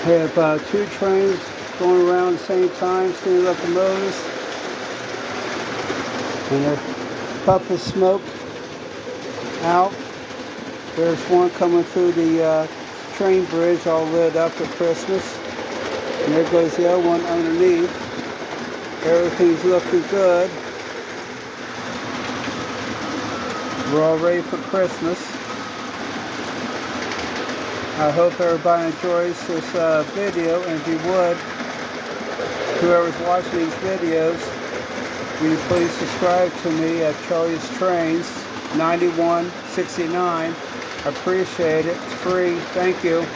We have two trains going around at the same time, steam locomotives, and a puff of smoke out. There's one coming through the train bridge all lit up for Christmas. And there goes the other one underneath. Everything's looking good. We're all ready for Christmas. I hope everybody enjoys this video, and if you would, whoever's watching these videos, will you please subscribe to me at Charlie's Trains 9169. I appreciate it. It's free. Thank you.